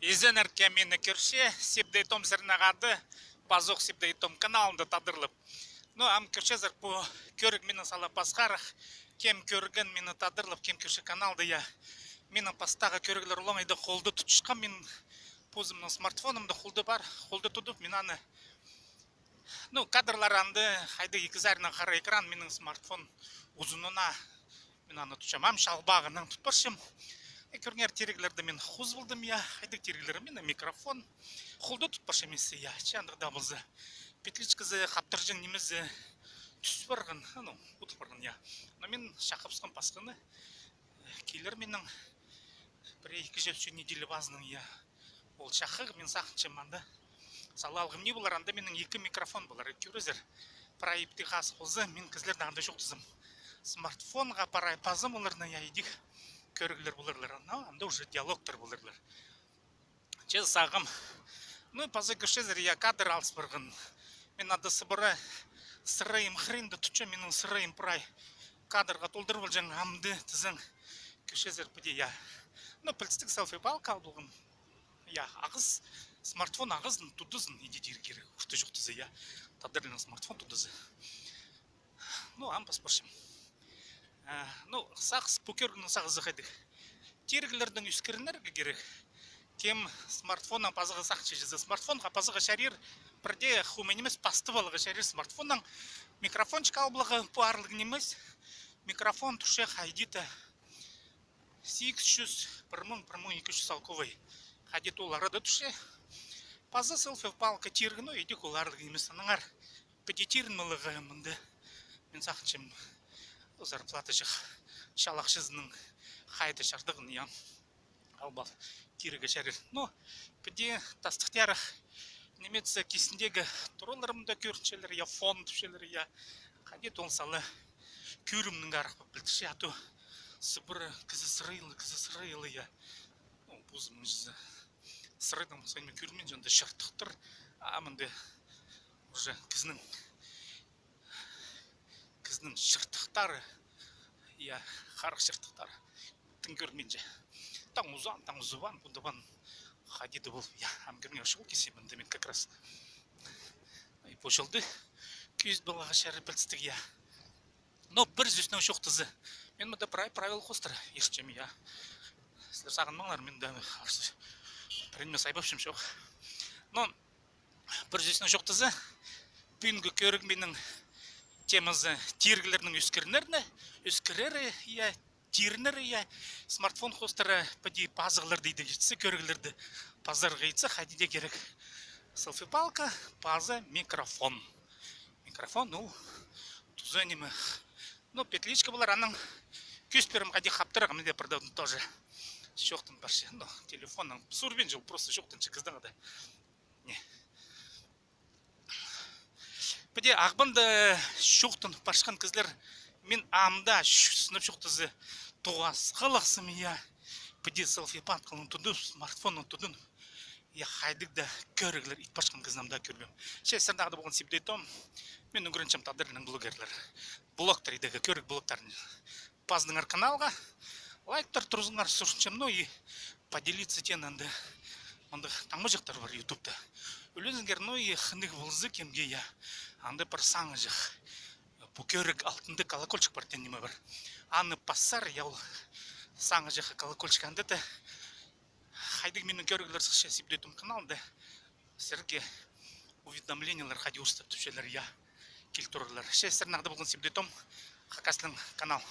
Изенерке мені көрше, сепдейтом сірнағады, базоқ сепдейтом каналында тадырлып. Ну, ам көршезір бұ көрік мені сала пасқарық, кем көрген мені тадырлып, кем көрше каналды я. Менің пастағы көрігілер олаңайды қолды тұтышқан, мен позымның смартфонымды қолды бар, қолды тұдып, мен аны кадрлар анды, қайды екізәріне қара экран, менің смартфон ұзынына, мен аны тұтшамам, шалбағының тұтпаршым. Көргер терегілерді мен құз болдым, я, қайды терегілері мен микрофон, қолды тұтпаршым есі, я, чандық дабылзы. Петличкізі, қаптыржың немізі түс барғын, ұтыл барғын, я. Но мен шақыпсқан пасқыны, кейлер менің бір екі жөтші неделі базының, я, ол шақығы мен сақыншым анда. Салалғым не болар, анда менің екі микрофон болар, көрізір. Парайыпты қасы қолзы, мен кізлерді анда жоқтызым. Смартфонға парай пазым оларына, я, едік көрігілер боларлар, анда уже диалогтар боларлар. Чез сағым, пазы көршезір, я кадр алыс барғын. Мен ады сыбыры сырайым хренді тұтшы, менің сырайым пырай кадрға толдыр бол жаң амды тізің көршезір бұде, я. Пілістік селфи бал қалбылғын. Я, ағыз, смартфон ағызын тұдызын, едедер керек, ұшты жоқтызы, я. Тадырлының смартфон тұдызы. Ам паспаршым. Сақыз пөкергінің сағызы қайдық. Тергілердің үскірінергі керек. Кем смартфоннан пазығы сақчы жызы. Смартфонға пазығы шарир, бірде хуменемес пасты балығы шарир смартфоннан. Микрофончик албылығы пуарлығын емес. Микрофон тұшы қайдеті 800-1200 салковай. Қайдеті оларады тұшы. Пазы селфи палка тергіні едек оларлығын емес. Аныңар педетирнылығы мұнды. Мен сақыншым зарплаты жық шалақшызының қайды шардығын ям. Албал кирігі шәрір. Педе тастықтярық неметься кесіндегі тұроларымда көріншелері, я фон түшелері, я қадет олсалы көрімнің арық білтіші ату сыбыры кізі сырайлы, я. Бұзымын жүзі сырайдың мұсаймен көрімен жонда шырттықтыр. Амынды уже кізінің шырттықтары, я, қарық шырттықтары тың көрмен же. Таң ұзыван, бұндабан қадеді бұл, я, әмгірген шығыл кесемінді мен как раз. Бұл жылды күйіз балаға шәрі білістік, я. Бір зүсінен шоқтызы. Мен мұнда правил қостыр, ешчем, я. Сіздер сағынмаңлар, мен да бірінме сайбапшым шоқ. Бір зүсінен шоқтызы, бүгінгі көрік менің темазы тергілерінің үскірері, я, тирнері, я, смартфон қостары пәде пазығылар дейді жетсі көрігілерді пазарға етсі қайдеде керек. Селфи палка, паза, микрофон. Микрофон, тұзы немі. Петличка болар, аның көсперім қайде қаптырығы менде бірдаудың тоже. Шоқтын баршы, телефонның сұрбен жыл, просто шоқтын шықыздың ады. Пәде ағбанды шоқтын баршқан кізлер, мен амда сынып шоқтызы тоғас қалақсым, я. Пәде селфи панқылың тұдып, смартфонның тұдын. Я қайдықда көрігілер, ит баршқан кізнамда көргім. Сәрдағды болған сепдейтом, мен үңгірінчем тадырының блогерлер. Блогтар едегі көрік блогтарын паздыңар каналға. Лайктар тұрызыңар сұршынчем, и поделиться тен анды. Онды таңмы жақтар бар ютубта. Өліңіздер, и қындық болызы кемге, я. Анды бір саңы жақ. Бұл көрік алтынды колокольчик бар тен неме бар. Аны пассар, яул саңы жақы колокольчик андыды. Хайдық менің көрігілер сықша сепдейтім каналында. Сәрге уведомлениялар қади ұстап түпшелер, я. Келтұрылар. Сәрнағды болған сепдейтім қақасылың канал.